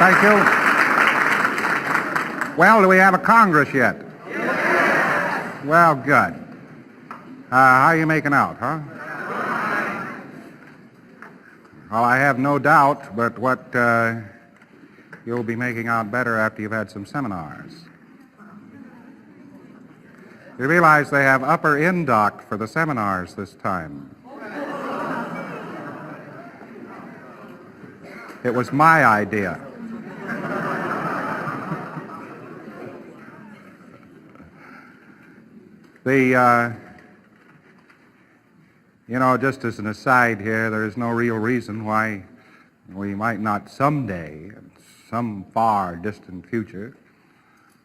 Thank you. Well, do we have a Congress yet? Well, good. How are you making out, huh? Well, I have no doubt but what you'll be making out better after you've had some seminars. You realize they have upper induct for the seminars this time. It was my idea. Just as an aside here, there is no real reason why we might not someday, in some far distant future,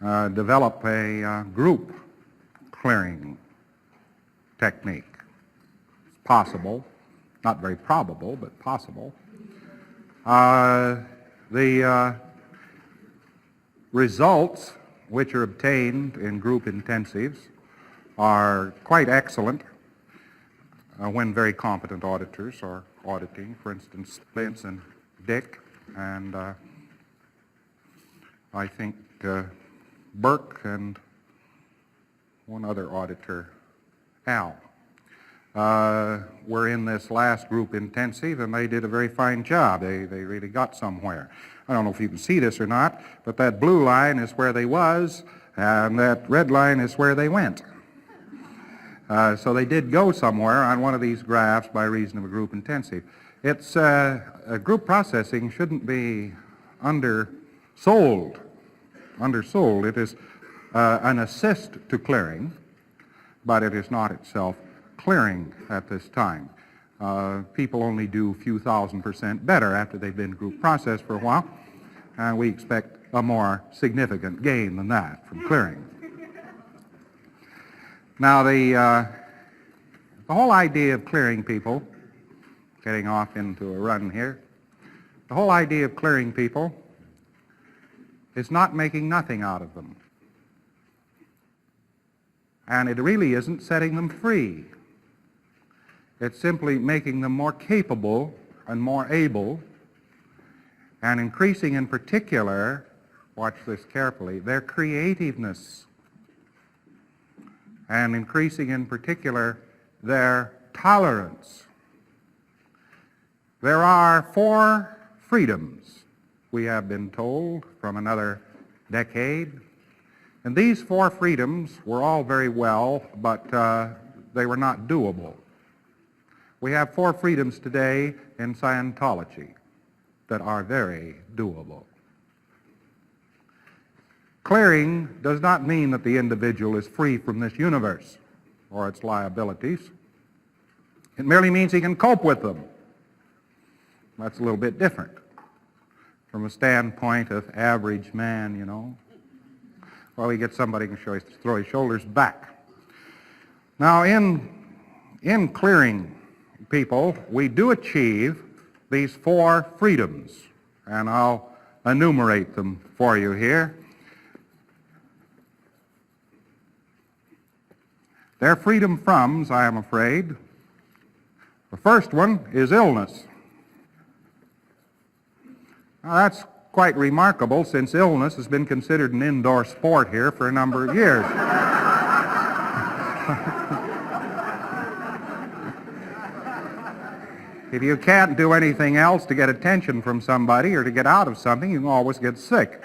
develop a group clearing technique. It's possible, not very probable, but possible. The results which are obtained in group intensives are quite excellent when very competent auditors are auditing, for instance, Spence and Dick, and I think Burke and one other auditor, Al, were in this last group intensive, and they did a very fine job. They really got somewhere. I don't know if you can see this or not, but that blue line is where they was, and that red line is where they went. So they did go somewhere on one of these graphs by reason of a group intensive. It's group processing shouldn't be undersold. It is an assist to clearing, but it is not itself clearing at this time. People only do a few thousand% better after they've been group processed for a while, and we expect a more significant gain than that from clearing. Now, the whole idea of clearing people, getting off into a run here, the whole idea of clearing people is not making nothing out of them. And it really isn't setting them free. It's simply making them more capable and more able, and increasing in particular, watch this carefully, their creativeness, and increasing in particular their tolerance. There are 4 freedoms, we have been told, from another decade. And these 4 freedoms were all very well, but they were not doable. We have 4 freedoms today in Scientology that are very doable. Clearing does not mean that the individual is free from this universe or its liabilities. It merely means he can cope with them. That's a little bit different from a standpoint of average man, you know. Well, we get somebody who can throw his shoulders back. Now, in clearing people, we do achieve these 4 freedoms, and I'll enumerate them for you here. They're freedom froms, I am afraid. The first one is illness. Now, that's quite remarkable, since illness has been considered an indoor sport here for a number of years. If you can't do anything else to get attention from somebody or to get out of something, you can always get sick.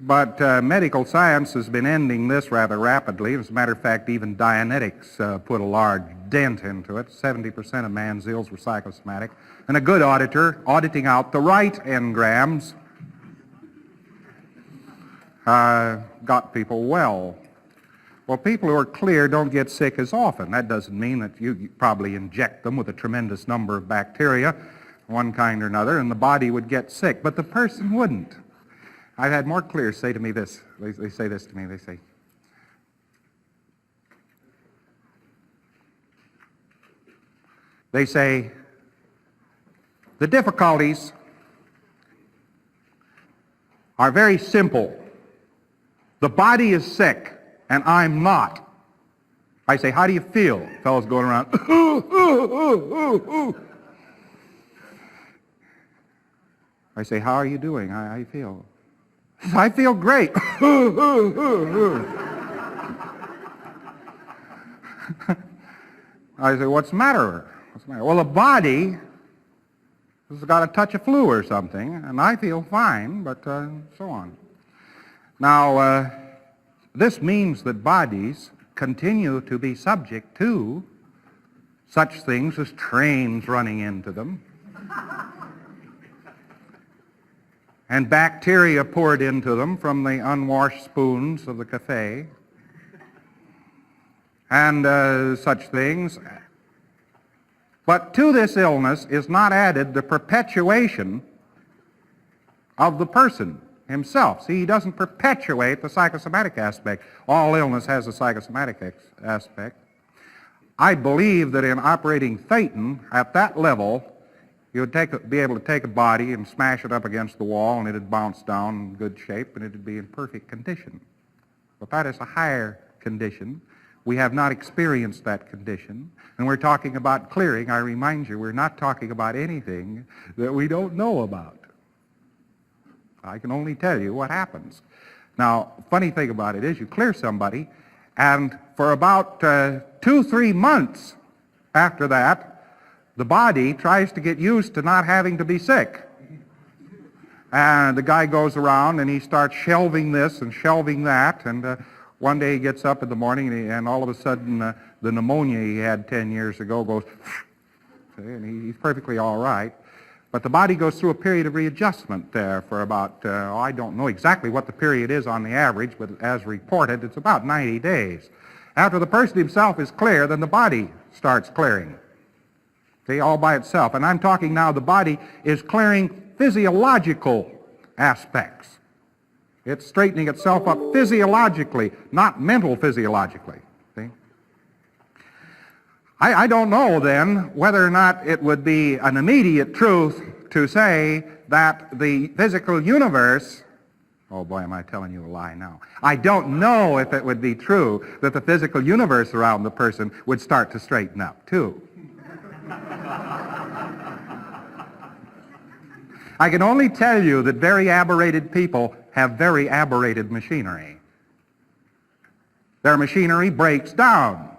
But medical science has been ending this rather rapidly. As a matter of fact, even Dianetics put a large dent into it. 70% of man's ills were psychosomatic. And a good auditor, auditing out the right engrams, got people well. Well, people who are clear don't get sick as often. That doesn't mean that you probably inject them with a tremendous number of bacteria, one kind or another, and the body would get sick, but the person wouldn't. I've had more clears say to me this. They say this to me. They say, the difficulties are very simple. The body is sick, and I'm not. I say, how do you feel? Fellows going around, I say, how are you doing? How you feel? I feel great. I say, what's the matter? What's the matter? Well, the body has got a touch of flu or something, and I feel fine, but so on. Now, this means that bodies continue to be subject to such things as trains running into them, and bacteria poured into them from the unwashed spoons of the cafe, and such things. But to this illness is not added the perpetuation of the person himself. See, he doesn't perpetuate the psychosomatic aspect. All illness has a psychosomatic aspect. I believe that in operating Thetan at that level, you would be able to take a body and smash it up against the wall, and it would bounce down in good shape, and it would be in perfect condition. But that is a higher condition. We have not experienced that condition, and we're talking about clearing. I remind you, we're not talking about anything that we don't know about. I can only tell you what happens. Now, funny thing about it is you clear somebody, and for about 2-3 months after that, the body tries to get used to not having to be sick. And the guy goes around and he starts shelving this and shelving that, and one day he gets up in the morning and all of a sudden the pneumonia he had 10 years ago goes, and he's perfectly all right. But the body goes through a period of readjustment there for about, I don't know exactly what the period is on the average, but as reported, it's about 90 days. After the person himself is clear, then the body starts clearing. See, all by itself. And I'm talking now the body is clearing physiological aspects. It's straightening itself up physiologically, not mental physiologically. See? I don't know then whether or not it would be an immediate truth to say that the physical universe, oh boy, am I telling you a lie now. I don't know if it would be true that the physical universe around the person would start to straighten up too. I can only tell you that very aberrated people have very aberrated machinery. Their machinery breaks down.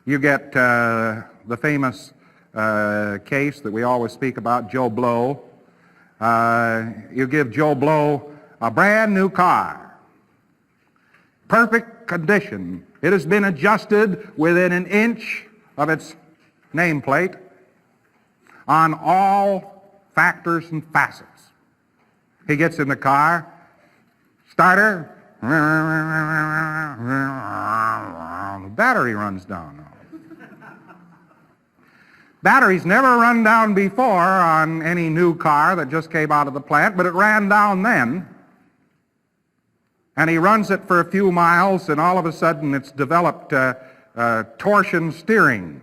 You get the famous case that we always speak about, Joe Blow. You give Joe Blow a brand new car, perfect condition. It has been adjusted within an inch of its nameplate on all factors and facets. He gets in the car, starter, the battery runs down. Batteries never run down before on any new car that just came out of the plant, but it ran down then. And he runs it for a few miles, and all of a sudden it's developed torsion steering.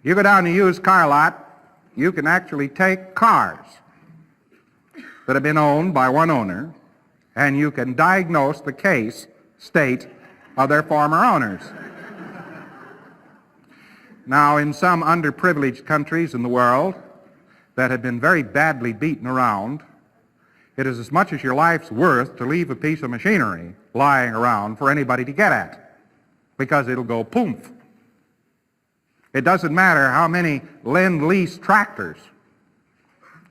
You go down to a used car lot, you can actually take cars that have been owned by one owner, and you can diagnose the state of their former owners. Now, in some underprivileged countries in the world that have been very badly beaten around, it is as much as your life's worth to leave a piece of machinery lying around for anybody to get at, because it'll go poof. It doesn't matter how many Lend-Lease tractors.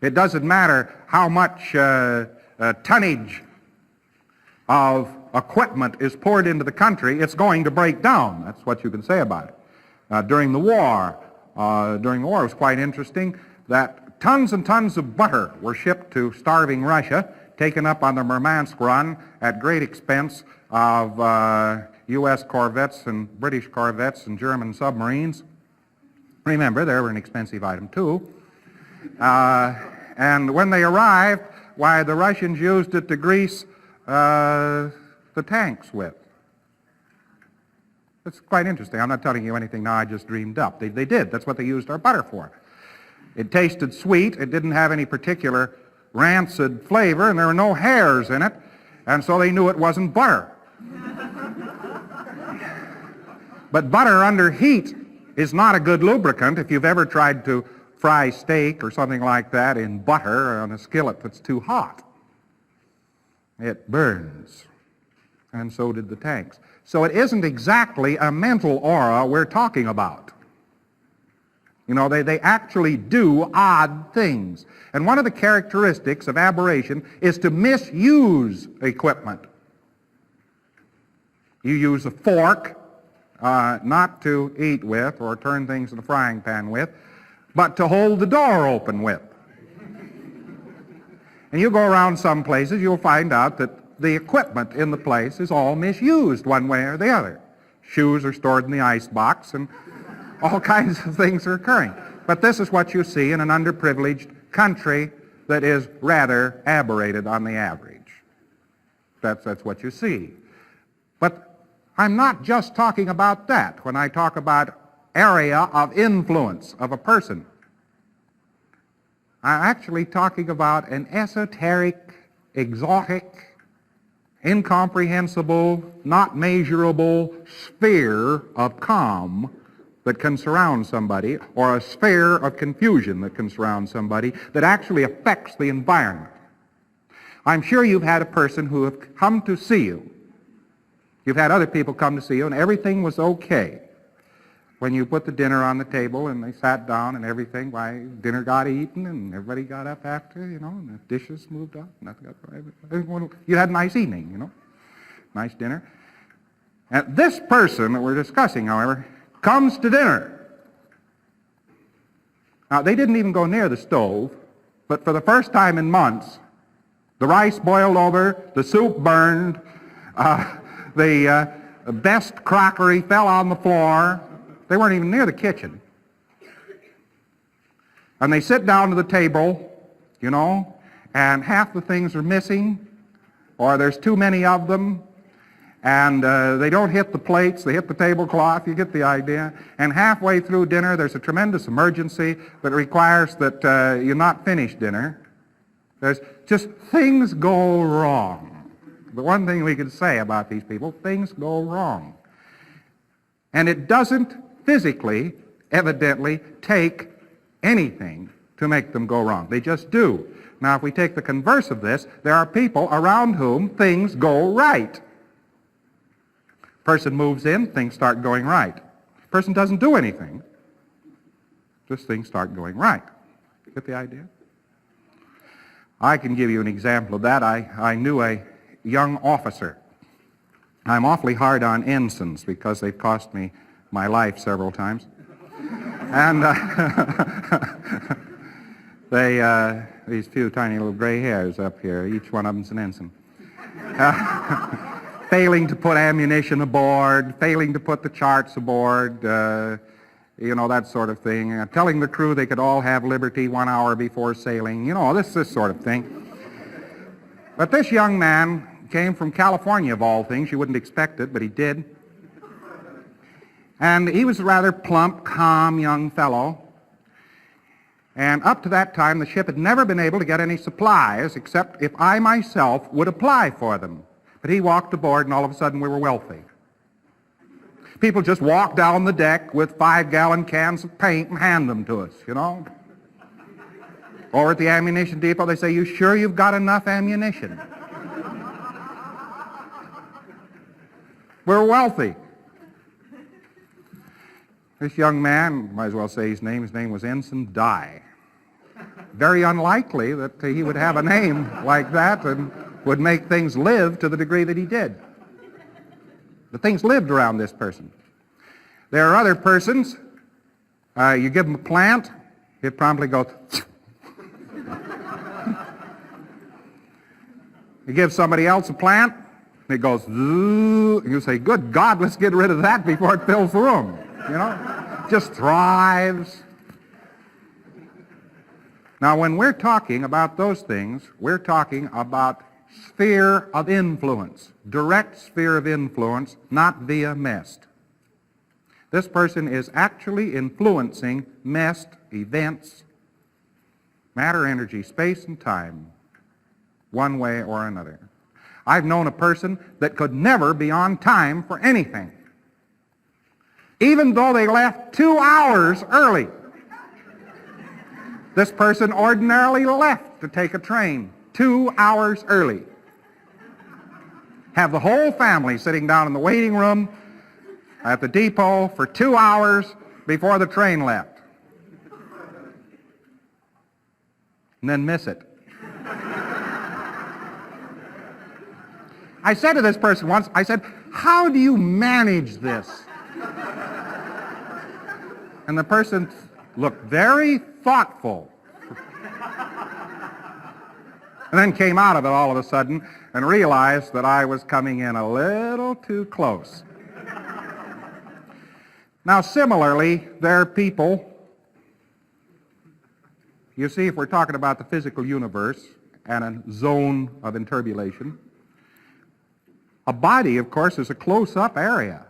It doesn't matter how much tonnage of equipment is poured into the country, it's going to break down. That's what you can say about it. During the war, it was quite interesting that tons and tons of butter were shipped to starving Russia, taken up on the Murmansk run at great expense of U.S. corvettes and British corvettes and German submarines. Remember, they were an expensive item too. And when they arrived, why, the Russians used it to grease the tanks with. It's quite interesting. I'm not telling you anything now I just dreamed up. They did. That's what they used our butter for. It tasted sweet. It didn't have any particular rancid flavor, and there were no hairs in it, and so they knew it wasn't butter. But butter under heat is not a good lubricant. If you've ever tried to fry steak or something like that in butter on a skillet that's too hot, it burns. And so did the tanks. So it isn't exactly a mental aura we're talking about. You know, they actually do odd things. And one of the characteristics of aberration is to misuse equipment. You use a fork not to eat with or turn things in the frying pan with, but to hold the door open with. And you go around some places, you'll find out that the equipment in the place is all misused one way or the other. Shoes are stored in the ice box and all kinds of things are occurring. But this is what you see in an underprivileged country that is rather aberrated on the average. That's what you see. But I'm not just talking about that when I talk about area of influence of a person. I'm actually talking about an esoteric, exotic, incomprehensible, not measurable sphere of calm that can surround somebody, or a sphere of confusion that can surround somebody that actually affects the environment. I'm sure you've had a person who have come to see you. You've had other people come to see you and everything was okay. When you put the dinner on the table and they sat down and everything, why, dinner got eaten and everybody got up after, you know, and the dishes moved up. You had a nice evening, you know, nice dinner. And this person that we're discussing, however, comes to dinner. Now, they didn't even go near the stove, but for the first time in months, the rice boiled over, the soup burned, the best crockery fell on the floor. They weren't even near the kitchen. And they sit down to the table, you know, and half the things are missing, or there's too many of them, and they don't hit the plates, they hit the tablecloth, you get the idea. And halfway through dinner, there's a tremendous emergency that requires that you not finish dinner. There's just things go wrong. The one thing we could say about these people, things go wrong. And it doesn't physically, evidently, take anything to make them go wrong. They just do. Now, if we take the converse of this, there are people around whom things go right. Person moves in, things start going right. Person doesn't do anything, just things start going right. Get the idea? I can give you an example of that. I knew a young officer. I'm awfully hard on ensigns because they've cost me my life several times. And these few tiny little gray hairs up here, each one of them's an ensign. Failing to put ammunition aboard, failing to put the charts aboard, you know, that sort of thing. Telling the crew they could all have liberty 1 hour before sailing, you know, this sort of thing. But this young man came from California, of all things. You wouldn't expect it, but he did. And he was a rather plump, calm young fellow. And up to that time, the ship had never been able to get any supplies except if I myself would apply for them. But he walked aboard, and all of a sudden we were wealthy. People just walk down the deck with 5-gallon cans of paint and hand them to us, you know. Or at the ammunition depot, they say, "You sure you've got enough ammunition?" We're wealthy. This young man, might as well say his name was Ensign Dye. Very unlikely that he would have a name like that and would make things live to the degree that he did. But things lived around this person. There are other persons, you give them a plant, it promptly goes. You give somebody else a plant, it goes, and you say, "Good God, let's get rid of that before it fills the room." You know, just thrives. Now, when we're talking about those things, we're talking about sphere of influence, direct sphere of influence, not via mist. This person is actually influencing mist, events, matter, energy, space, and time, one way or another. I've known a person that could never be on time for anything. even though they left 2 hours early. This person ordinarily left to take a train 2 hours early. Have the whole family sitting down in the waiting room at the depot for 2 hours before the train left. And then miss it. I said to this person once, I said, how do you manage this? And the person looked very thoughtful. And then came out of it all of a sudden and realized that I was coming in a little too close. Now, similarly, there are people, you see, if we're talking about the physical universe and a zone of interbulation, a body, of course, is a close-up area.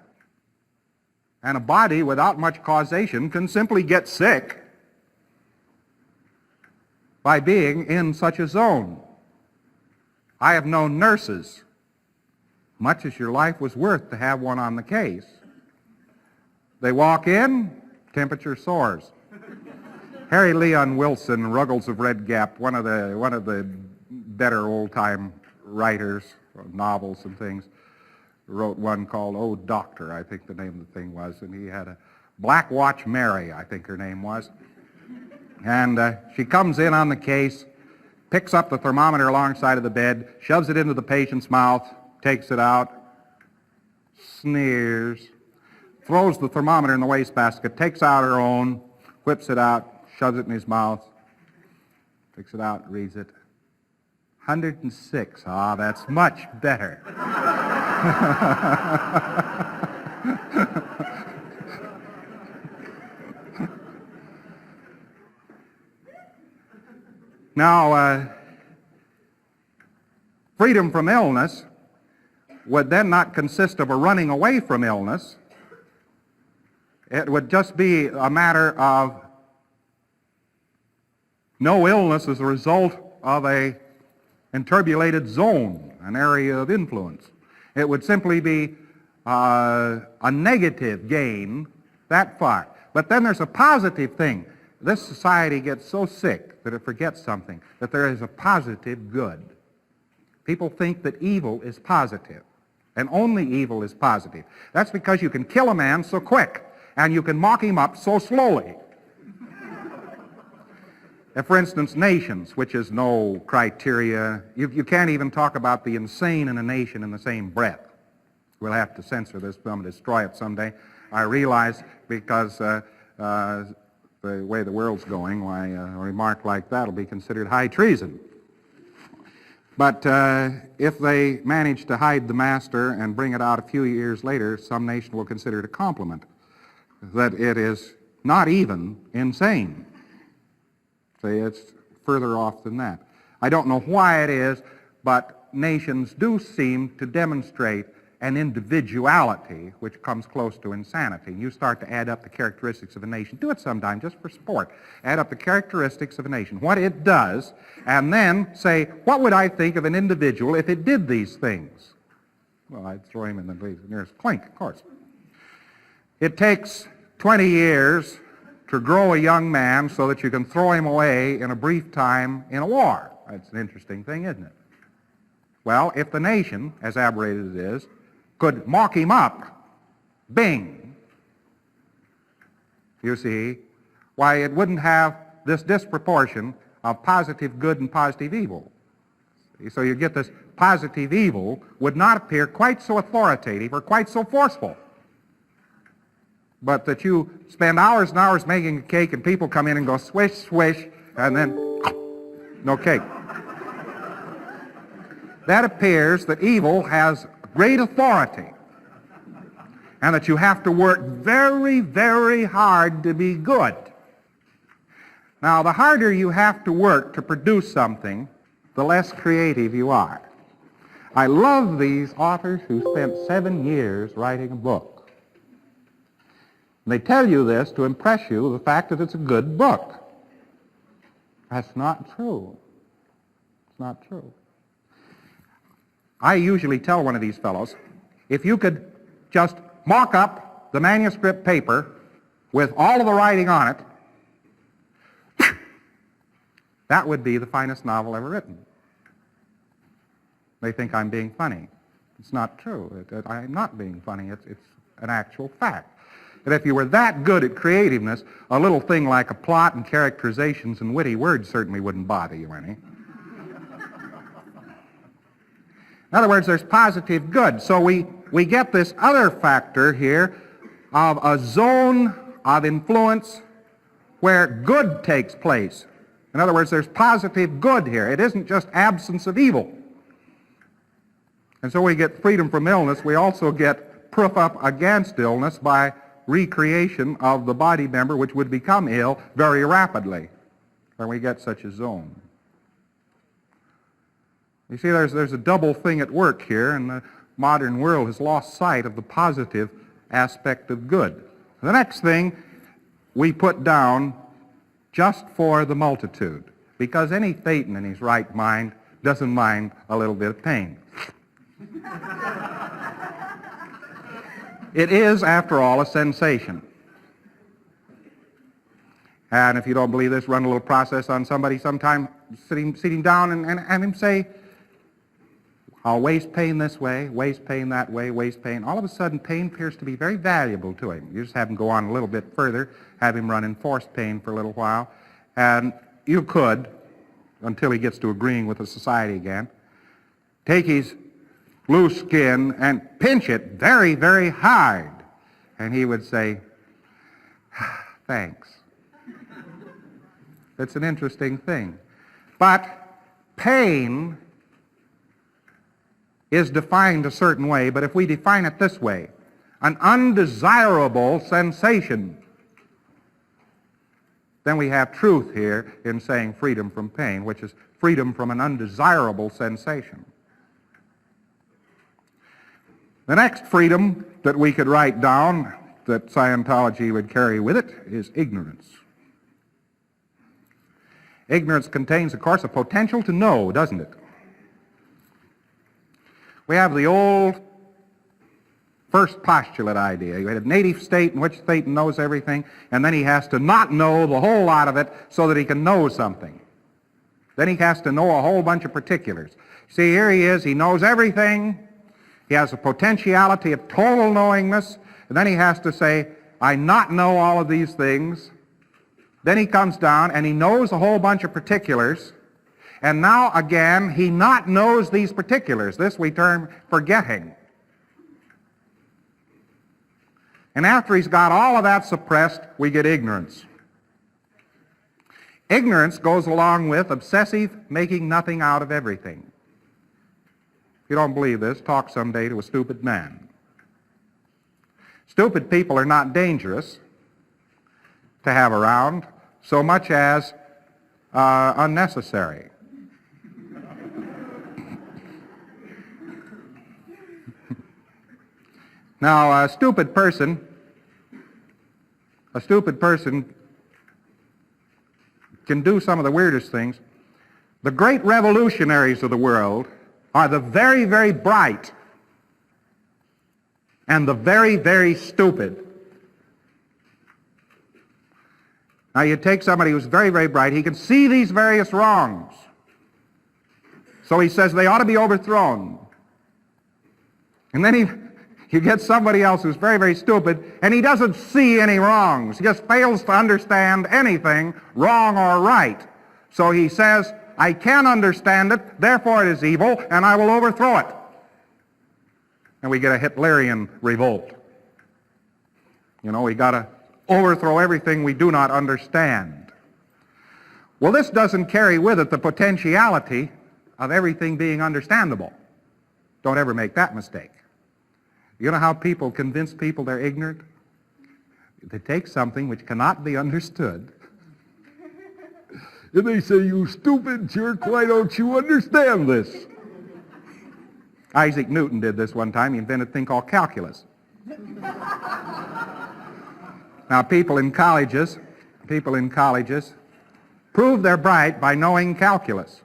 And a body without much causation can simply get sick by being in such a zone. I have known nurses, much as your life was worth to have one on the case. They walk in, temperature soars. Harry Leon Wilson, Ruggles of Red Gap, one of the better old-time writers of novels and things, wrote one called Oh Doctor, I think the name of the thing was, and he had a Black Watch Mary, I think her name was. And she comes in on the case, picks up the thermometer alongside of the bed, shoves it into the patient's mouth, takes it out, sneers, throws the thermometer in the wastebasket, takes out her own, whips it out, shoves it in his mouth, takes it out, reads it. 106. Ah, that's much better. Now, freedom from illness would then not consist of a running away from illness. It would just be a matter of no illness as a result of a interbulated zone, an area of influence. It would simply be a negative gain that far. But then there's a positive thing. This society gets so sick that it forgets something, that there is a positive good. People think that evil is positive, and only evil is positive. That's because you can kill a man so quick, and you can mock him up so slowly. For instance, nations, which is no criteria. You can't even talk about the insane in a nation in the same breath. We'll have to censor this film and destroy it someday. I realize, because the way the world's going, why a remark like that will be considered high treason. But if they manage to hide the master and bring it out a few years later, some nation will consider it a compliment, that it is not even insane. See, it's further off than that. I don't know why it is, but nations do seem to demonstrate an individuality which comes close to insanity. You start to add up the characteristics of a nation. Do it sometime, just for sport. Add up the characteristics of a nation, what it does, and then say, what would I think of an individual if it did these things? Well, I'd throw him in the nearest clink, of course. It takes 20 years to grow a young man so that you can throw him away in a brief time in a war. That's an interesting thing, isn't it? Well, if the nation, as aberrated it is, could mock him up, bing, you see, why it wouldn't have this disproportion of positive good and positive evil. So you get this positive evil would not appear quite so authoritative or quite so forceful. But that you spend hours and hours making a cake and people come in and go swish, swish, and then no cake. That appears that evil has great authority and that you have to work very, very hard to be good. Now, the harder you have to work to produce something, the less creative you are. I love these authors who spent 7 years writing a book. They tell you this to impress you with the fact that it's a good book. That's not true. It's not true. I usually tell one of these fellows, if you could just mock up the manuscript paper with all of the writing on it, that would be the finest novel ever written. They think I'm being funny. It's not true. I'm not being funny. It's an actual fact. That if you were that good at creativeness, a little thing like a plot and characterizations and witty words certainly wouldn't bother you any. In other words, there's positive good. So we get this other factor here of a zone of influence where good takes place. In other words, there's positive good here. It isn't just absence of evil. And so we get freedom from illness. We also get proof up against illness by recreation of the body member which would become ill very rapidly when we get such a zone. You see, there's a double thing at work here, and the modern world has lost sight of the positive aspect of good. The next thing we put down just for the multitude, because any Thetan in his right mind doesn't mind a little bit of pain. It is, after all, a sensation. And if you don't believe this, run a little process on somebody sometime, sitting down and him say, I'll waste pain this way, waste pain that way, waste pain. All of a sudden, pain appears to be very valuable to him. You just have him go on a little bit further, have him run enforced pain for a little while, and you could, until he gets to agreeing with the society again, take his loose skin and pinch it very, very hard. And he would say, thanks. It's an interesting thing. But pain is defined a certain way, but if we define it this way, an undesirable sensation, then we have truth here in saying freedom from pain, which is freedom from an undesirable sensation. The next freedom that we could write down that Scientology would carry with it is ignorance. Ignorance contains, of course, a potential to know, doesn't it? We have the old first postulate idea. You had a native state in which Satan knows everything, and then he has to not know the whole lot of it so that he can know something. Then he has to know a whole bunch of particulars. See, here he is. He knows everything. He has a potentiality of total knowingness, and then he has to say, I not know all of these things. Then he comes down and he knows a whole bunch of particulars, and now again he not knows these particulars. This we term forgetting. And after he's got all of that suppressed, we get ignorance. Ignorance goes along with obsessive making nothing out of everything. If you don't believe this, talk someday to a stupid man. Stupid people are not dangerous to have around so much as unnecessary. Now, a stupid person can do some of the weirdest things. The great revolutionaries of the world are the very, very bright and the very, very stupid. Now you take somebody who's very, very bright, he can see these various wrongs. So he says they ought to be overthrown. And then you get somebody else who's very, very stupid, and he doesn't see any wrongs. He just fails to understand anything, wrong or right. So he says, I can understand it, therefore it is evil, and I will overthrow it. And we get a Hitlerian revolt. You know, we got to overthrow everything we do not understand. Well, this doesn't carry with it the potentiality of everything being understandable. Don't ever make that mistake. You know how people convince people they're ignorant? They take something which cannot be understood, and they say, you stupid jerk, why don't you understand this? Isaac Newton did this one time. He invented a thing called calculus. Now, people in colleges prove they're bright by knowing calculus.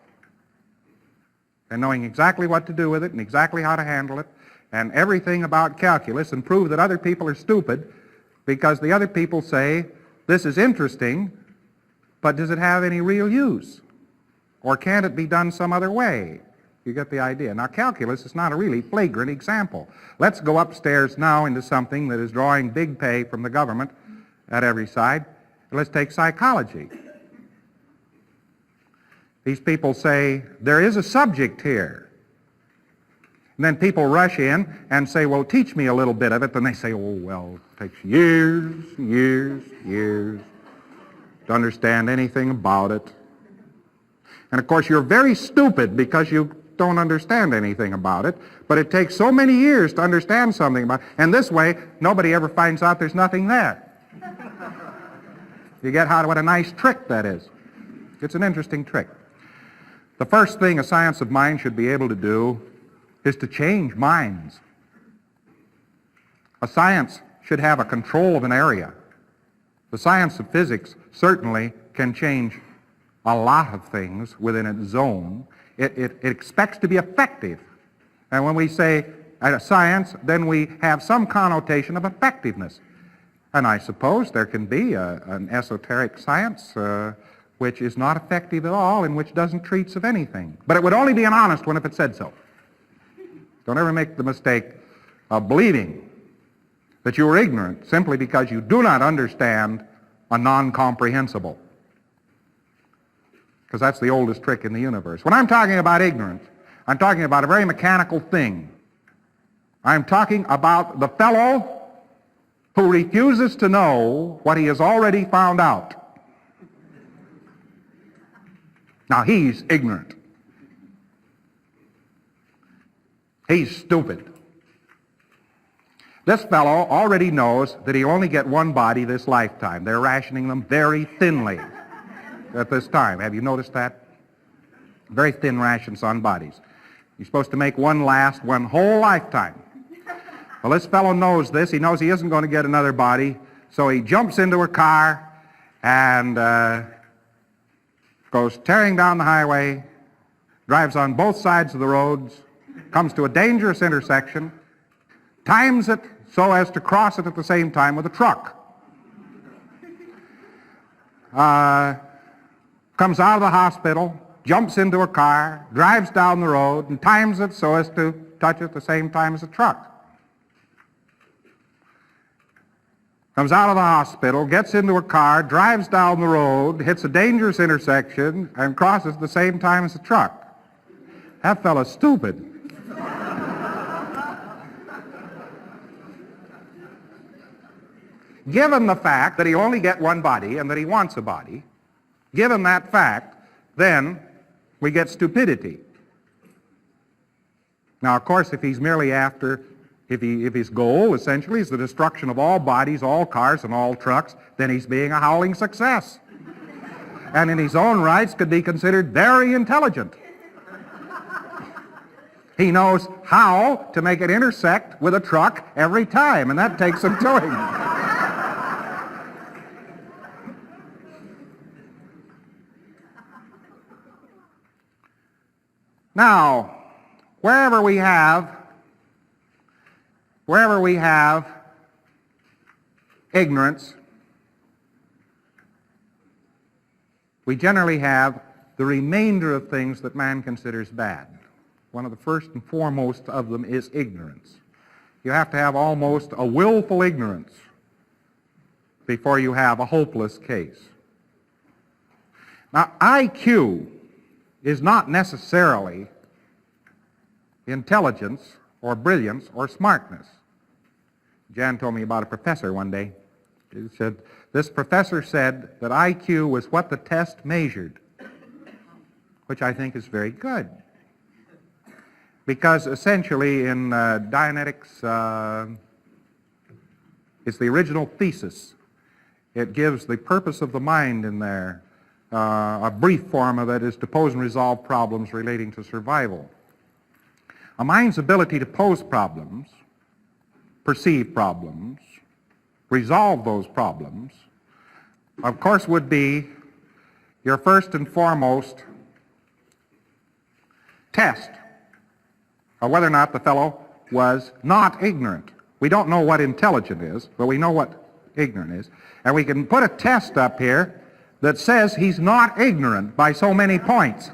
They're knowing exactly what to do with it and exactly how to handle it. and everything about calculus and prove that other people are stupid because the other people say, this is interesting, but does it have any real use? Or can't it be done some other way? You get the idea. Now, calculus is not a really flagrant example. Let's go upstairs now into something that is drawing big pay from the government at every side. Let's take psychology. These people say, there is a subject here. And then people rush in and say, well, teach me a little bit of it. Then they say, oh, well, it takes years and years and years to understand anything about it. And of course, you're very stupid because you don't understand anything about it, but it takes so many years to understand something about it. And this way, nobody ever finds out there's nothing there. You get what a nice trick that is. It's an interesting trick. The first thing a science of mind should be able to do is to change minds. A science should have a control of an area. The science of physics certainly can change a lot of things within its zone. It expects to be effective. And when we say science, then we have some connotation of effectiveness. And I suppose there can be an esoteric science which is not effective at all and which doesn't treat of anything. But it would only be an honest one if it said so. Don't ever make the mistake of believing that you are ignorant simply because you do not understand a non-comprehensible. Because that's the oldest trick in the universe. When I'm talking about ignorance, I'm talking about a very mechanical thing. I'm talking about the fellow who refuses to know what he has already found out. Now, he's ignorant. He's stupid. This fellow already knows that he'll only get one body this lifetime. They're rationing them very thinly at this time. Have you noticed that? Very thin rations on bodies. You're supposed to make one last one whole lifetime. Well, this fellow knows this. He knows he isn't going to get another body, so he jumps into a car and goes tearing down the highway, drives on both sides of the roads, comes to a dangerous intersection, times it so as to cross it at the same time with a truck. Comes out of the hospital, jumps into a car, drives down the road, and times it so as to touch it at the same time as a truck. Comes out of the hospital, gets into a car, drives down the road, hits a dangerous intersection, and crosses at the same time as a truck. That fellow's stupid. Given the fact that he'll only get one body and that he wants a body, given that fact, then we get stupidity. Now, of course, if he's merely after, if his goal essentially is the destruction of all bodies, all cars, and all trucks, then he's being a howling success. And in his own rights could be considered very intelligent. He knows how to make it intersect with a truck every time, and that takes some doing. Now, wherever we have ignorance, we generally have the remainder of things that man considers bad. One of the first and foremost of them is ignorance. You have to have almost a willful ignorance before you have a hopeless case. Now, IQ is not necessarily intelligence or brilliance or smartness. Jan told me about a professor one day. He said, this professor said that IQ was what the test measured, which I think is very good. Because essentially in Dianetics, it's the original thesis. It gives the purpose of the mind in there. A brief form of it is to pose and resolve problems relating to survival. A mind's ability to pose problems, perceive problems, resolve those problems, of course would be your first and foremost test of whether or not the fellow was not ignorant. We don't know what intelligent is, but we know what ignorant is. And we can put a test up here that says he's not ignorant by so many points.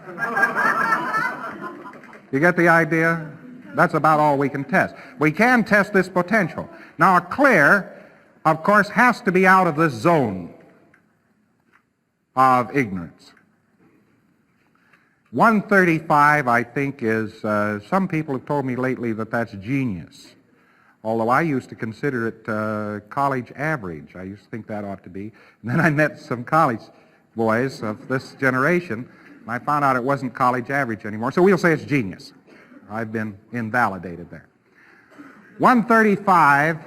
You get the idea? That's about all we can test. We can test this potential. Now, a clear, of course, has to be out of this zone of ignorance. 135, I think, is, some people have told me lately that that's genius. Although I used to consider it college average. I used to think that ought to be. And then I met some college boys of this generation, and I found out it wasn't college average anymore. So we'll say it's genius. I've been invalidated there. 135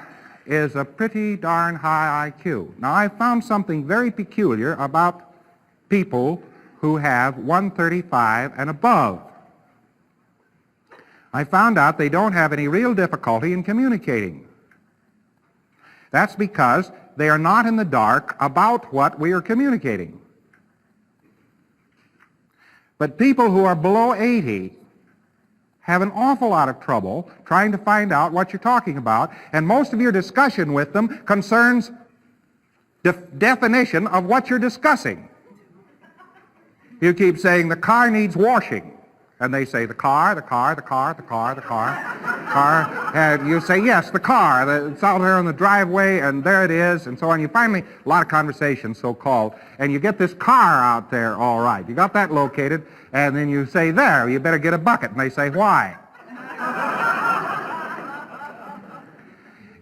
is a pretty darn high IQ. Now, I found something very peculiar about people who have 135 and above. I found out they don't have any real difficulty in communicating. That's because they are not in the dark about what we are communicating. But people who are below 80 have an awful lot of trouble trying to find out what you're talking about, and most of your discussion with them concerns definition of what you're discussing. You keep saying, the car needs washing. And they say, the car. And you say, yes, the car. It's out there on the driveway, and there it is, and so on. You finally, a lot of conversation, so-called, and you get this car out there all right. You got that located, and then you say, there, you better get a bucket. And they say, why?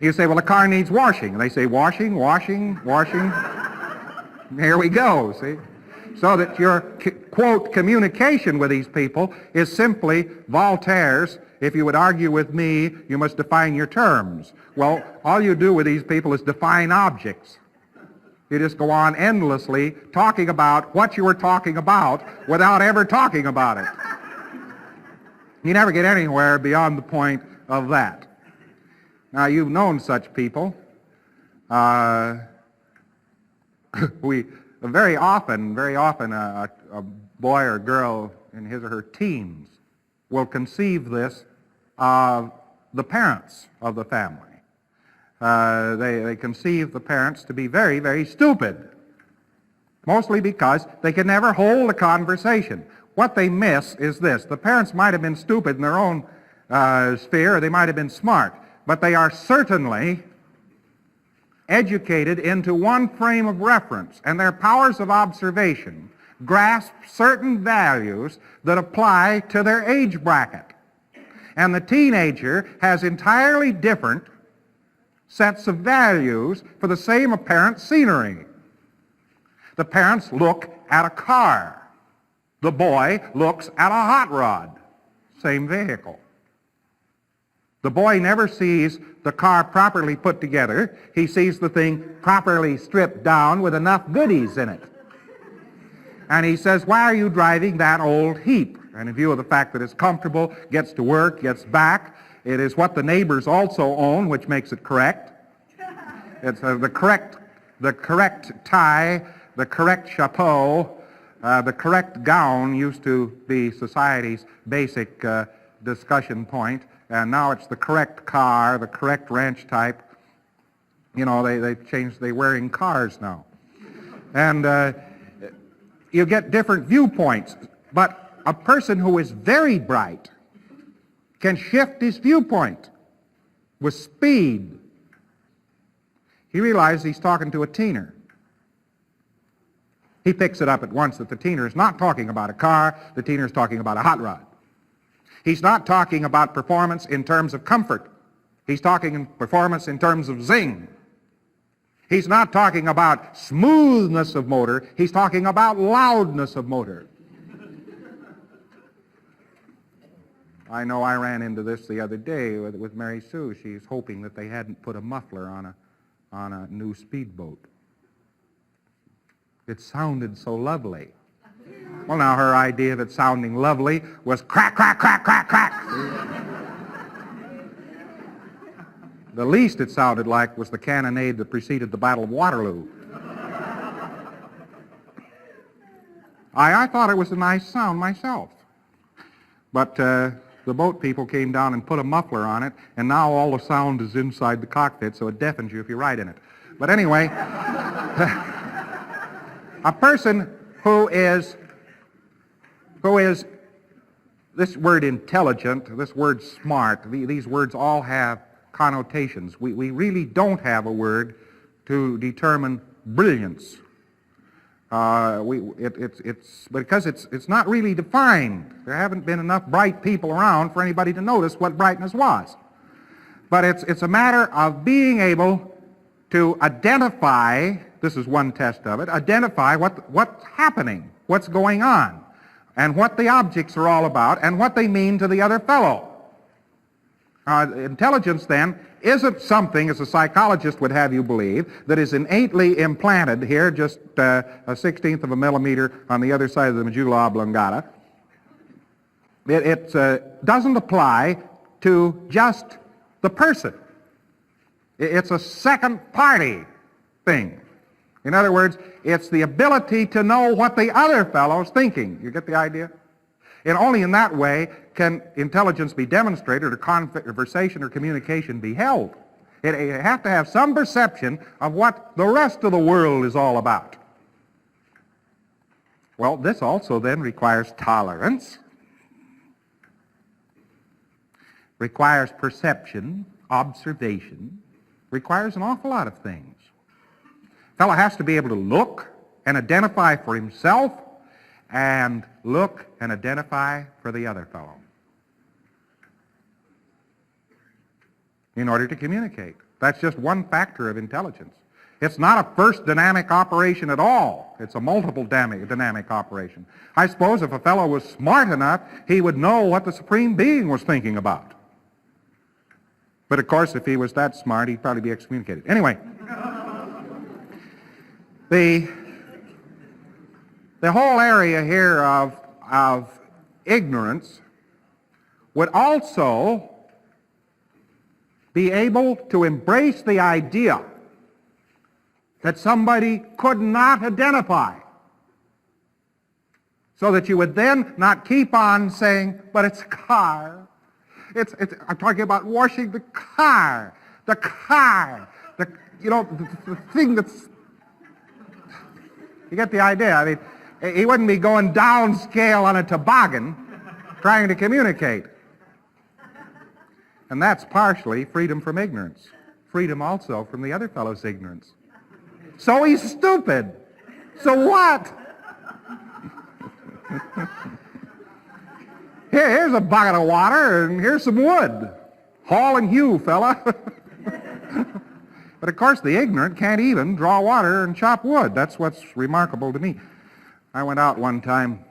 You say, well, the car needs washing. And they say, washing. Here we go, see? So that your, quote, communication with these people is simply Voltaire's, if you would argue with me, you must define your terms. Well, all you do with these people is define objects. You just go on endlessly talking about what you were talking about without ever talking about it. You never get anywhere beyond the point of that. Now, you've known such people. Very often, a boy or girl in his or her teens will conceive this of the parents of the family. They conceive the parents to be very, very stupid, mostly because they can never hold a conversation. What they miss is this. The parents might have been stupid in their own sphere, or they might have been smart, but they are certainly educated into one frame of reference, and their powers of observation grasp certain values that apply to their age bracket. And the teenager has entirely different sets of values for the same apparent scenery. The parents look at a car. The boy looks at a hot rod. Same vehicle. The boy never sees the car properly put together. He sees the thing properly stripped down with enough goodies in it. And he says, why are you driving that old heap? And in view of the fact that it's comfortable, gets to work, gets back, it is what the neighbors also own, which makes it correct. It's the correct tie, the correct chapeau, the correct gown used to be society's basic discussion point. And now it's the correct car, the correct ranch type. You know, they've changed, they're wearing cars now. And you get different viewpoints. But a person who is very bright can shift his viewpoint with speed. He realizes he's talking to a teener. He picks it up at once that the teener is not talking about a car, the teener is talking about a hot rod. He's not talking about performance in terms of comfort. He's talking in performance in terms of zing. He's not talking about smoothness of motor. He's talking about loudness of motor. I know I ran into this the other day with Mary Sue. She's hoping that they hadn't put a muffler on a new speedboat. It sounded so lovely. Well, now, her idea of it sounding lovely was crack, crack, crack, crack, crack. The least it sounded like was the cannonade that preceded the Battle of Waterloo. I thought it was a nice sound myself. But the boat people came down and put a muffler on it, and now all the sound is inside the cockpit, so it deafens you if you ride in it. But anyway, a person who is this word intelligent, this word smart, these words all have connotations. We really don't have a word to determine brilliance. It's because it's not really defined. There haven't been enough bright people around for anybody to notice what brightness was. But it's a matter of being able to identify, this is one test of it, identify what's happening, what's going on, and what the objects are all about, and what they mean to the other fellow. Intelligence, then, isn't something, as a psychologist would have you believe, that is innately implanted here, just a 16th of a millimeter on the other side of the medulla oblongata. It doesn't apply to just the person. It's a second-party thing. In other words, it's the ability to know what the other fellow's thinking. You get the idea? And only in that way can intelligence be demonstrated or conversation or communication be held. You have to have some perception of what the rest of the world is all about. Well, this also then requires tolerance, requires perception, observation, requires an awful lot of things. A fellow has to be able to look and identify for himself and look and identify for the other fellow in order to communicate. That's just one factor of intelligence. It's not a first dynamic operation at all. It's a multiple dynamic operation. I suppose if a fellow was smart enough, he would know what the Supreme Being was thinking about. But of course, if he was that smart, he'd probably be excommunicated. Anyway, the whole area here of ignorance would also be able to embrace the idea that somebody could not identify, so that you would then not keep on saying, but it's a car. I'm talking about washing the car, the thing that's, you get the idea. I mean, he wouldn't be going downscale on a toboggan trying to communicate. And that's partially freedom from ignorance. Freedom also from the other fellow's ignorance. So he's stupid. So what? Here's a bucket of water and here's some wood. Haul and hew, fella. But of course the ignorant can't even draw water and chop wood. That's what's remarkable to me. I went out one time,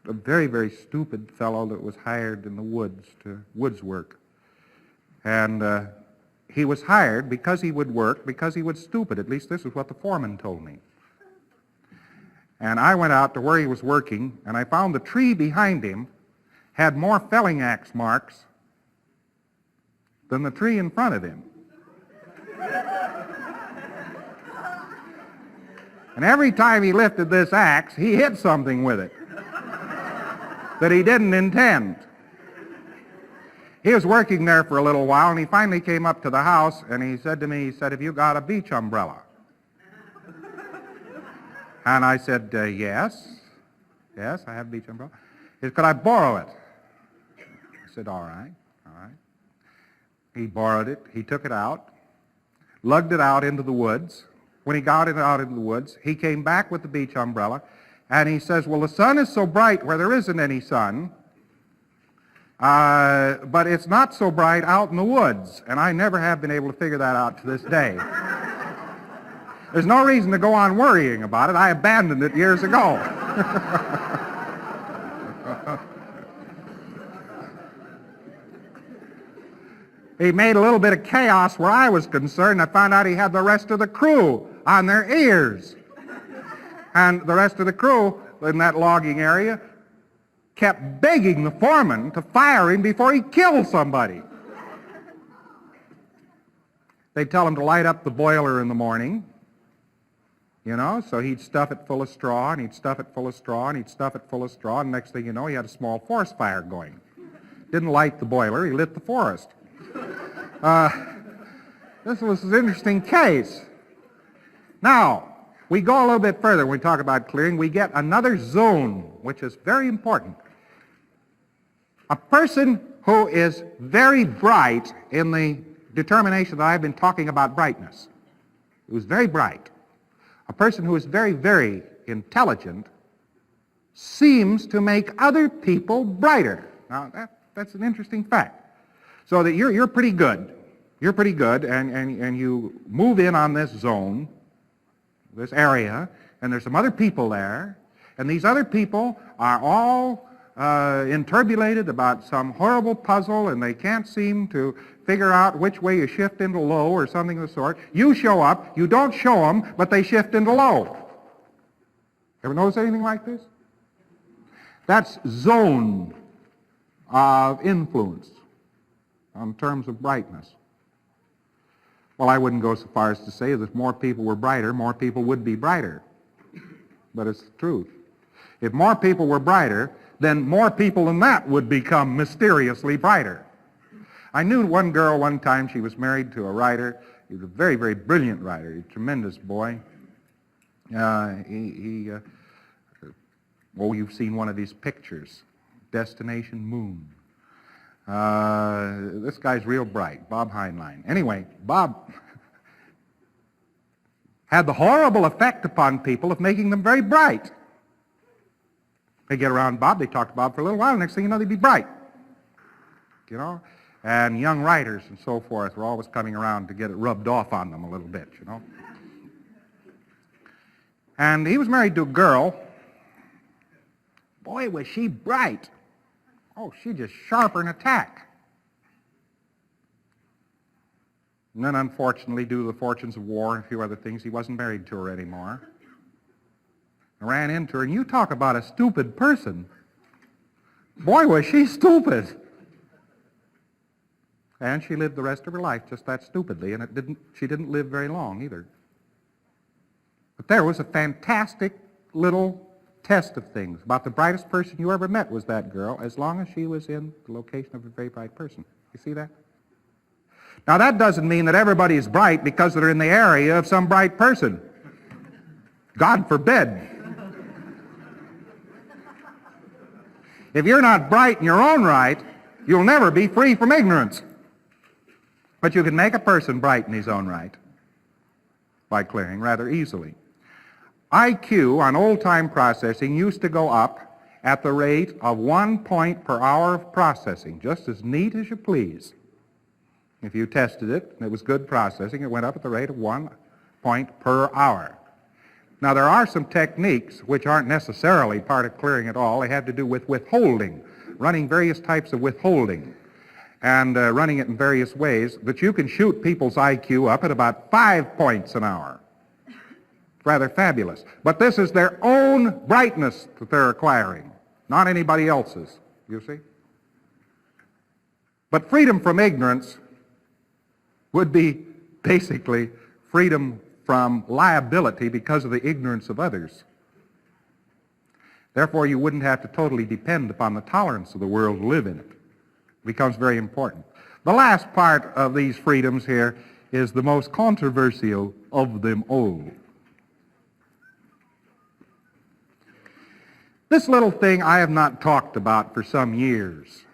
a very, very stupid fellow that was hired in the woods to woods work. And he was hired because he would work, because he was stupid. At least this is what the foreman told me. And I went out to where he was working, and I found the tree behind him had more felling axe marks than the tree in front of him. And every time he lifted this axe, he hit something with it that he didn't intend. He was working there for a little while, and he finally came up to the house, and he said to me, have you got a beach umbrella? And I said, yes, I have a beach umbrella. He said, could I borrow it? I said, all right. He borrowed it, he took it out, lugged it out into the woods. When he got it out into the woods, he came back with the beach umbrella, and he says, well, the sun is so bright where there isn't any sun, but it's not so bright out in the woods, and I never have been able to figure that out to this day. There's no reason to go on worrying about it. I abandoned it years ago. He made a little bit of chaos where I was concerned. I found out he had the rest of the crew on their ears. And the rest of the crew in that logging area kept begging the foreman to fire him before he killed somebody. They'd tell him to light up the boiler in the morning, so he'd stuff it full of straw, and he'd stuff it full of straw, and he'd stuff it full of straw, and next thing you know, he had a small forest fire going. didn't light the boiler, he lit the forest. This was an interesting case. Now, we go a little bit further when we talk about clearing. We get another zone, which is very important. A person who is very bright in the determination that I've been talking about brightness, who's very bright, a person who is very, very intelligent, seems to make other people brighter. Now, that's an interesting fact. So that you're pretty good. You're pretty good, and you move in on this zone, this area, and there's some other people there, and these other people are all inturbulated about some horrible puzzle, and they can't seem to figure out which way you shift into low or something of the sort. You show up, you don't show them, but they shift into low. Ever notice anything like this? That's zone of influence in terms of brightness. Well, I wouldn't go so far as to say that if more people were brighter, more people would be brighter. But it's the truth. If more people were brighter, then more people than that would become mysteriously brighter. I knew one girl one time, she was married to a writer. He was a very, very brilliant writer, a tremendous boy. Well, you've seen one of his pictures, Destination Moon. This guy's real bright, Bob Heinlein. Anyway, Bob had the horrible effect upon people of making them very bright. They get around Bob, they talk to Bob for a little while, next thing you know, they'd be bright. You know? And young writers and so forth were always coming around to get it rubbed off on them a little bit, you know. And he was married to a girl. Boy, was she bright. Oh, she just sharper an attack. And then, unfortunately, due to the fortunes of war and a few other things, he wasn't married to her anymore. I ran into her, and you talk about a stupid person. Boy, was she stupid. And she lived the rest of her life just that stupidly, and she didn't live very long either. But there was a fantastic little test of things. About the brightest person you ever met was that girl, as long as she was in the location of a very bright person. You see that? Now, that doesn't mean that everybody is bright because they're in the area of some bright person. God forbid. If you're not bright in your own right, you'll never be free from ignorance. But you can make a person bright in his own right by clearing rather easily. IQ on old-time processing used to go up at the rate of 1 point per hour of processing, just as neat as you please. If you tested it and it was good processing, it went up at the rate of 1 point per hour. Now, there are some techniques which aren't necessarily part of clearing at all. They have to do with withholding, running various types of withholding, and running it in various ways, that you can shoot people's IQ up at about 5 points an hour. It's rather fabulous. But this is their own brightness that they're acquiring, not anybody else's, you see? But freedom from ignorance would be basically freedom from liability because of the ignorance of others. Therefore, you wouldn't have to totally depend upon the tolerance of the world to live in it. It becomes very important. The last part of these freedoms here is the most controversial of them all. This little thing I have not talked about for some years.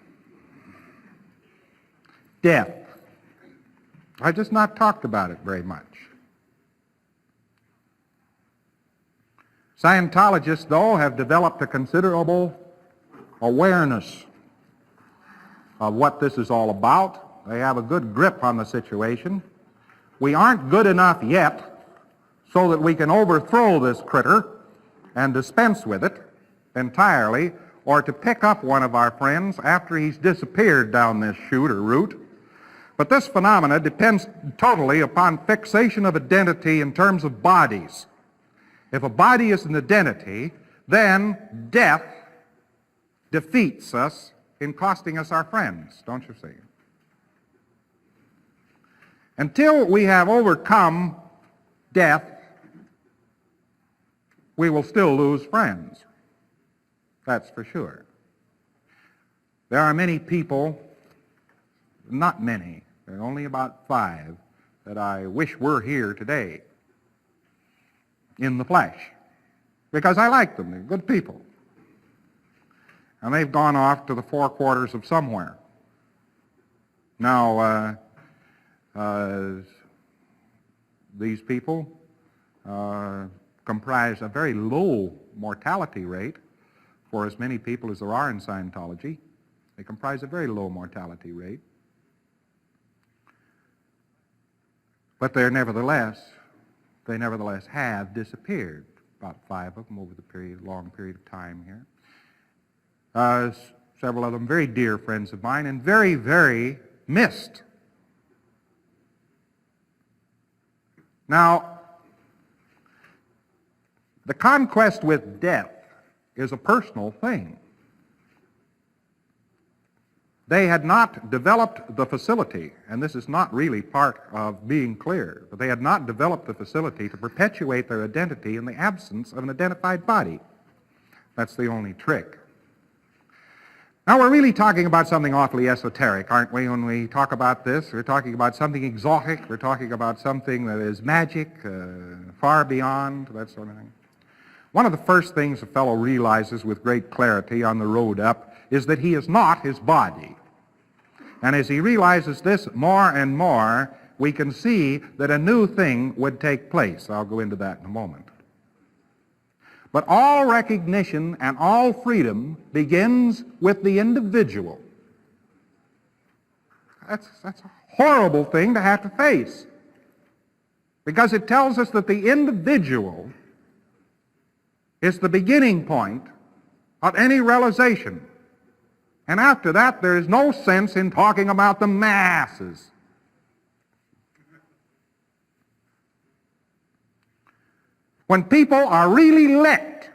Death. I've just not talked about it very much. Scientologists, though, have developed a considerable awareness of what this is all about. They have a good grip on the situation. We aren't good enough yet so that we can overthrow this critter and dispense with it entirely, or to pick up one of our friends after he's disappeared down this chute or route. But this phenomena depends totally upon fixation of identity in terms of bodies. If a body is an identity, then death defeats us in costing us our friends, don't you see? Until we have overcome death, we will still lose friends. That's for sure. There are many people, not many, there are only about 5, that I wish were here today in the flesh, because I like them. They're good people. And they've gone off to the 4 quarters of somewhere. Now, these people comprise a very low mortality rate for as many people as there are in Scientology. They comprise a very low mortality rate. But they nevertheless have disappeared, about 5 of them over the long period of time here. Several of them very dear friends of mine and very, very missed. Now, the conquest with death is a personal thing. They had not developed the facility, and this is not really part of being clear, but they had not developed the facility to perpetuate their identity in the absence of an identified body. That's the only trick. Now, we're really talking about something awfully esoteric, aren't we, when we talk about this? We're talking about something exotic. We're talking about something that is magic, far beyond, that sort of thing. One of the first things a fellow realizes with great clarity on the road up is that he is not his body. And as he realizes this more and more, we can see that a new thing would take place. I'll go into that in a moment. But all recognition and all freedom begins with the individual. That's a horrible thing to have to face, because it tells us that the individual is the beginning point of any realization. And after that, there is no sense in talking about the masses. When people are really licked,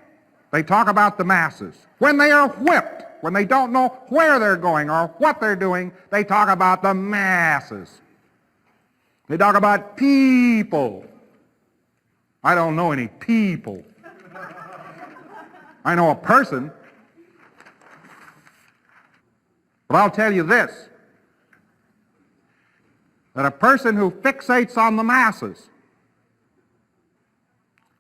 they talk about the masses. When they are whipped, when they don't know where they're going or what they're doing, they talk about the masses. They talk about people. I don't know any people. I know a person. But I'll tell you this, that a person who fixates on the masses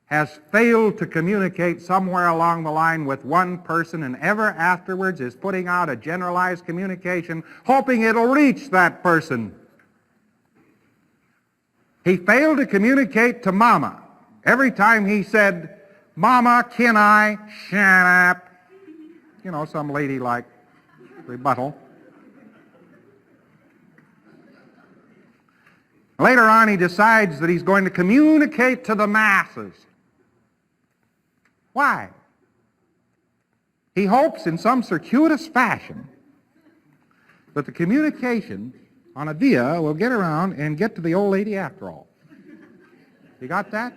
has failed to communicate somewhere along the line with one person, and ever afterwards is putting out a generalized communication, hoping it'll reach that person. He failed to communicate to Mama. Every time he said, "Mama, can I?" "Shut up." You know, some ladylike rebuttal. Later on, he decides that he's going to communicate to the masses. Why? He hopes in some circuitous fashion that the communication on a via will get around and get to the old lady after all. You got that?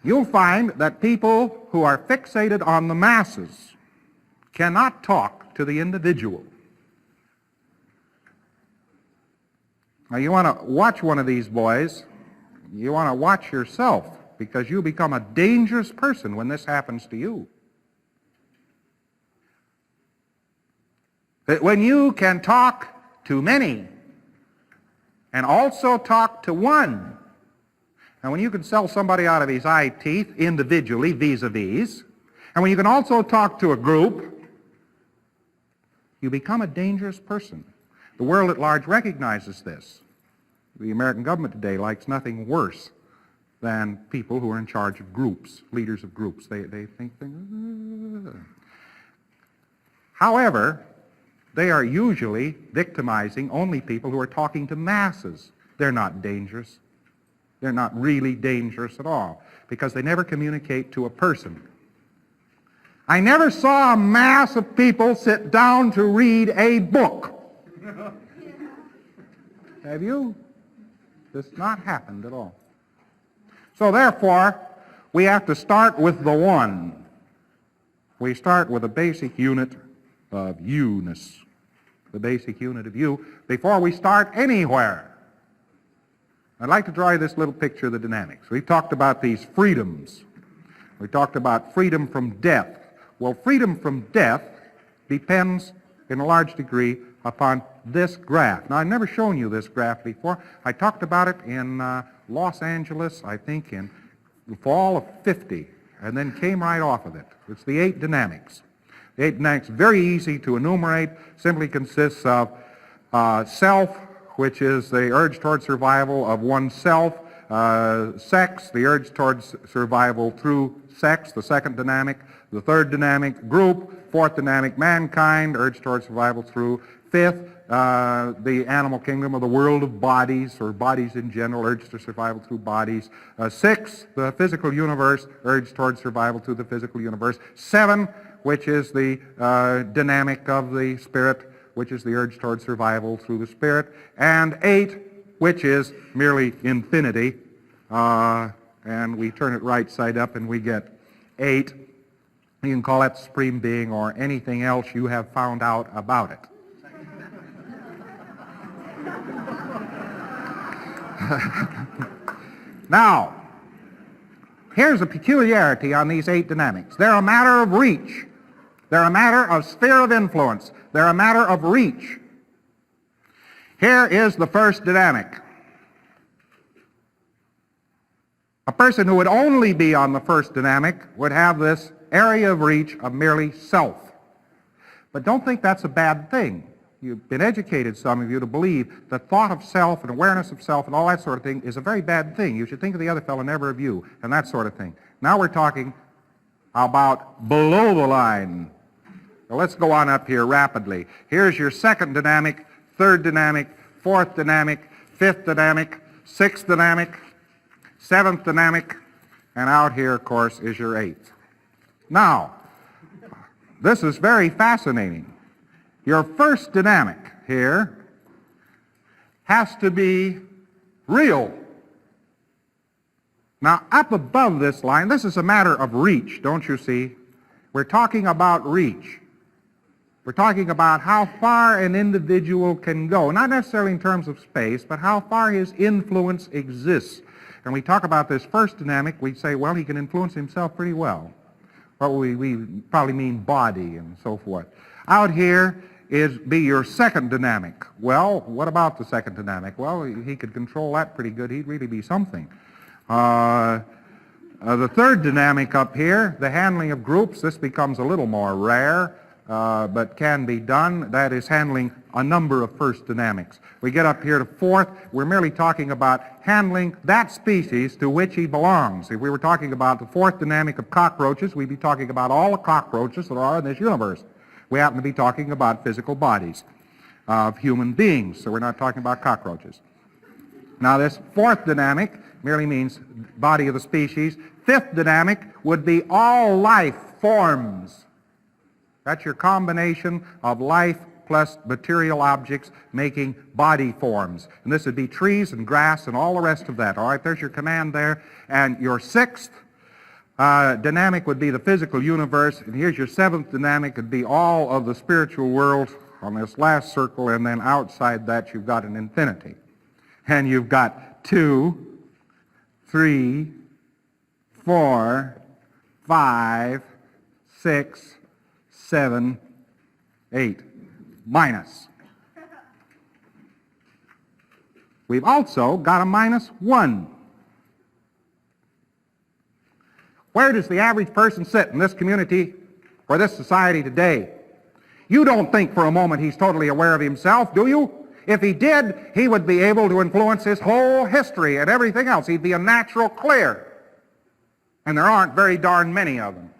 You'll find that people who are fixated on the masses cannot talk to the individual. Now, you want to watch one of these boys, you want to watch yourself, because you become a dangerous person when this happens to you. That when you can talk to many and also talk to one, and when you can sell somebody out of his eye teeth individually, vis-a-vis, and when you can also talk to a group, you become a dangerous person. The world at large recognizes this. The American government today likes nothing worse than people who are in charge of groups, leaders of groups. They think things. However, they are usually victimizing only people who are talking to masses. They're not dangerous. They're not really dangerous at all, because they never communicate to a person. I never saw a mass of people sit down to read a book. Have you? This has not happened at all. So therefore, we have to start with the one. We start with a basic unit of you-ness, the basic unit of you, before we start anywhere. I'd like to draw you this little picture of the dynamics. We've talked about these freedoms. We talked about freedom from death. Well, freedom from death depends in a large degree upon this graph. Now, I've never shown you this graph before. I talked about it in Los Angeles, I think, in the fall of '50, and then came right off of it. It's the 8 dynamics. The 8 dynamics, very easy to enumerate, simply consists of self, which is the urge toward survival of oneself, sex, the urge towards survival through sex, the second dynamic, the third dynamic, group, fourth dynamic, mankind, urge towards survival through, fifth, the animal kingdom, or the world of bodies, or bodies in general, urge to survival through bodies. Sixth, the physical universe, urge towards survival through the physical universe. 7, which is the dynamic of the spirit, which is the urge towards survival through the spirit. And 8, which is merely infinity. And we turn it right side up and we get 8. You can call that the Supreme Being or anything else you have found out about it. Now, here's a peculiarity on these 8 dynamics. They're a matter of reach. They're a matter of sphere of influence. They're a matter of reach. Here is the first dynamic. A person who would only be on the first dynamic would have this area of reach of merely self. But don't think that's a bad thing. You've been educated, some of you, to believe that thought of self and awareness of self and all that sort of thing is a very bad thing. You should think of the other fellow, never of you, and that sort of thing. Now we're talking about below the line. Now let's go on up here rapidly. Here's your second dynamic, third dynamic, fourth dynamic, fifth dynamic, sixth dynamic, seventh dynamic, and out here, of course, is your eighth. Now, this is very fascinating. Your first dynamic here has to be real. Now, up above this line, this is a matter of reach, don't you see? We're talking about reach. We're talking about how far an individual can go, not necessarily in terms of space, but how far his influence exists. And we talk about this first dynamic, we say, well, he can influence himself pretty well. What we probably mean body and so forth. Out here be your second dynamic. Well, what about the second dynamic? Well, he could control that pretty good. He'd really be something. The third dynamic up here, the handling of groups, this becomes a little more rare, but can be done. That is handling a number of first dynamics. We get up here to fourth, we're merely talking about handling that species to which he belongs. If we were talking about the fourth dynamic of cockroaches, we'd be talking about all the cockroaches that are in this universe. We happen to be talking about physical bodies of human beings, so we're not talking about cockroaches. Now this fourth dynamic merely means body of the species. Fifth dynamic would be all life forms. That's your combination of life plus material objects making body forms. And this would be trees and grass and all the rest of that. All right, there's your command there. And your sixth dynamic would be the physical universe. And here's your seventh dynamic. It would be all of the spiritual world on this last circle. And then outside that you've got an infinity. And you've got 2, 3, 4, 5, 6, 7, 8, minus. We've also got a -1. Where does the average person sit in this community or this society today? You don't think for a moment he's totally aware of himself, do you? If he did, he would be able to influence his whole history and everything else. He'd be a natural clear. And there aren't very darn many of them.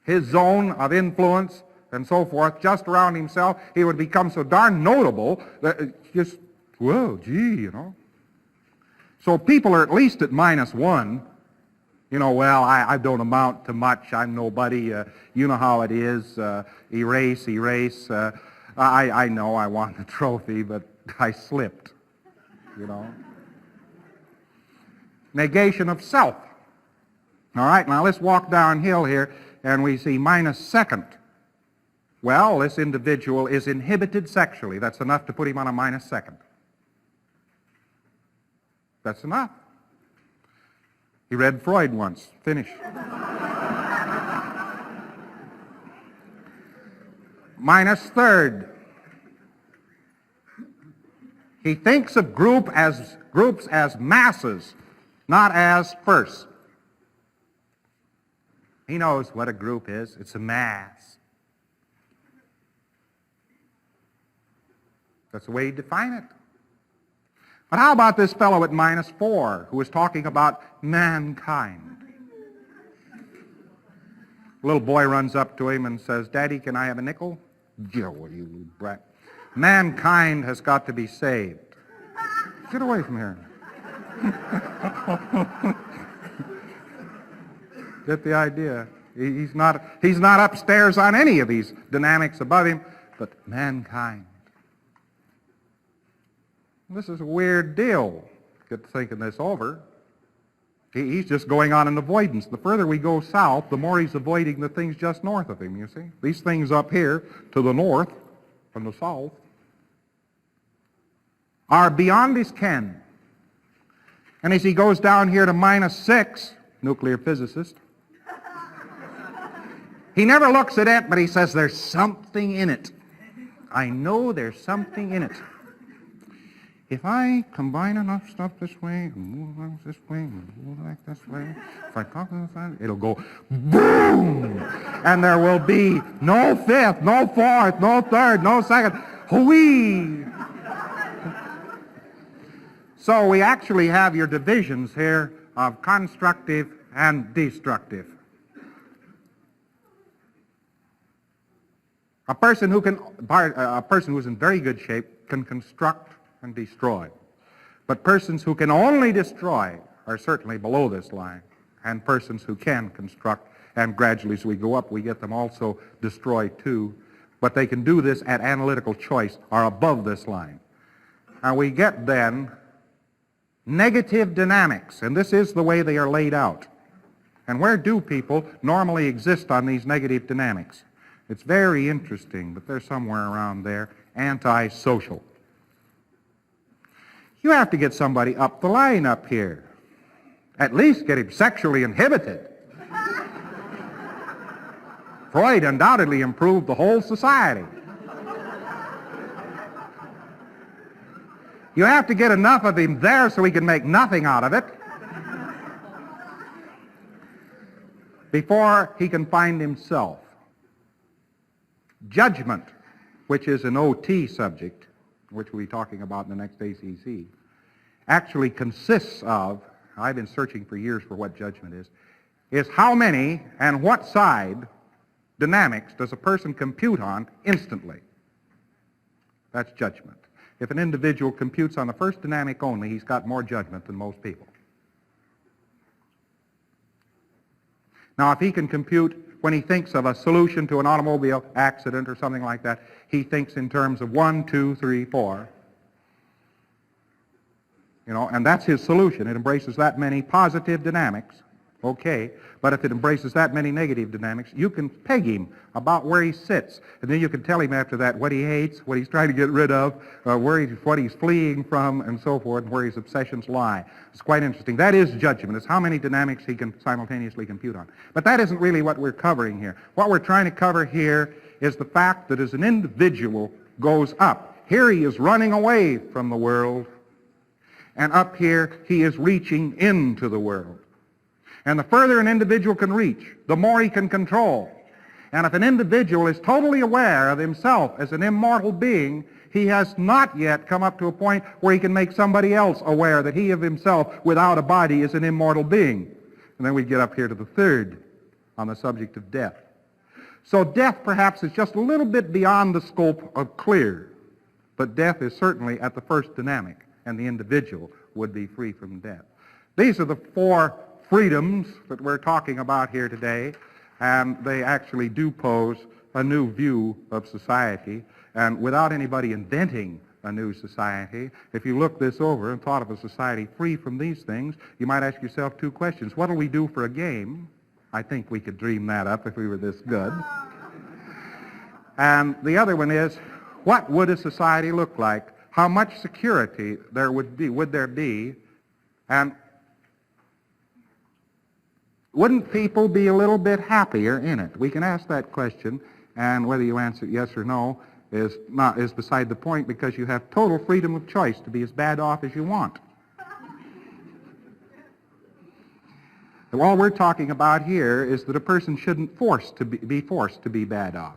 His zone of influence and so forth, just around himself, he would become so darn notable that just, whoa, gee, you know. So people are at least at -1. You know, well, I don't amount to much. I'm nobody. You know how it is. Erase. I know I won the trophy, but I slipped, you know. Negation of self. All right, now let's walk downhill here, and we see -2. Well, this individual is inhibited sexually. That's enough to put him on a -2. That's enough. He read Freud once. Finish. minus third. He thinks of groups as masses, not as firsts. He knows what a group is. It's a mass. That's the way you define it. But how about this fellow at minus 4 who is talking about mankind? A little boy runs up to him and says, "Daddy, can I have a nickel?" "Joe, you little brat. Mankind has got to be saved." Get away from here. Get the idea. He's not upstairs on any of these dynamics above him, but mankind. This is a weird deal. Get thinking this over. He's just going on an avoidance. The further we go south, the more he's avoiding the things just north of him, you see. These things up here to the north from the south are beyond his ken. And as he goes down here to minus 6, nuclear physicist, he never looks at it, but he says, "There's something in it. I know there's something in it. If I combine enough stuff this way, and move like this way, and move like this way, if I talk to the side, it'll go boom! And there will be no fifth, no fourth, no third, no second. Whee! So we actually have your divisions here of constructive and destructive. A person who's in very good shape can construct and destroy. But persons who can only destroy are certainly below this line, and persons who can construct, and gradually as we go up we get them also destroy too, but they can do this at analytical choice, are above this line. And we get then negative dynamics, and this is the way they are laid out. And where do people normally exist on these negative dynamics? It's very interesting, but they're somewhere around there. Antisocial. You have to get somebody up the line up here. At least get him sexually inhibited. Freud undoubtedly improved the whole society. You have to get enough of him there so he can make nothing out of it before he can find himself. Judgment, which is an OT subject, which we'll be talking about in the next ACC, actually consists of, I've been searching for years for what judgment is how many and what side dynamics does a person compute on instantly? That's judgment. If an individual computes on the first dynamic only, he's got more judgment than most people. Now, if he can compute when he thinks of a solution to an automobile accident or something like that, he thinks in terms of 1, 2, 3, 4. You know, and that's his solution. It embraces that many positive dynamics. Okay, but if it embraces that many negative dynamics, you can peg him about where he sits. And then you can tell him after that what he hates, what he's trying to get rid of, what he's fleeing from, and so forth, and where his obsessions lie. It's quite interesting. That is judgment. It's how many dynamics he can simultaneously compute on. But that isn't really what we're covering here. What we're trying to cover here is the fact that as an individual goes up, here he is running away from the world, and up here he is reaching into the world. And the further an individual can reach, the more he can control. And if an individual is totally aware of himself as an immortal being, he has not yet come up to a point where he can make somebody else aware that he of himself without a body is an immortal being. And then we get up here to the third on the subject of death. So death perhaps is just a little bit beyond the scope of clear, but death is certainly at the first dynamic, and the individual would be free from death. These are the four freedoms that we're talking about here today, and they actually do pose a new view of society. And without anybody inventing a new society, if you look this over and thought of a society free from these things, you might ask yourself two questions. What do we do for a game? I think we could dream that up if we were this good. And the other one is, what would a society look like? How much security would there be? And wouldn't people be a little bit happier in it? We can ask that question, and whether you answer yes or no is beside the point, because you have total freedom of choice to be as bad off as you want. And all we're talking about here is that a person shouldn't be forced to be bad off.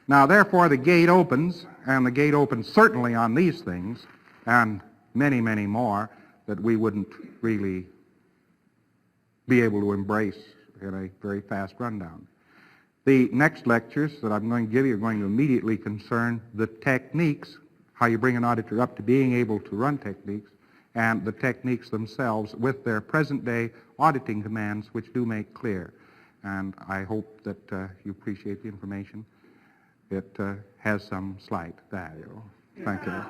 Now, therefore, the gate opens, and the gate opens certainly on these things, and many, many more that we wouldn't really be able to embrace in a very fast rundown. The next lectures that I'm going to give you are going to immediately concern the techniques, how you bring an auditor up to being able to run techniques, and the techniques themselves with their present-day auditing commands, which do make clear. And I hope that you appreciate the information. It has some slight value. Thank you.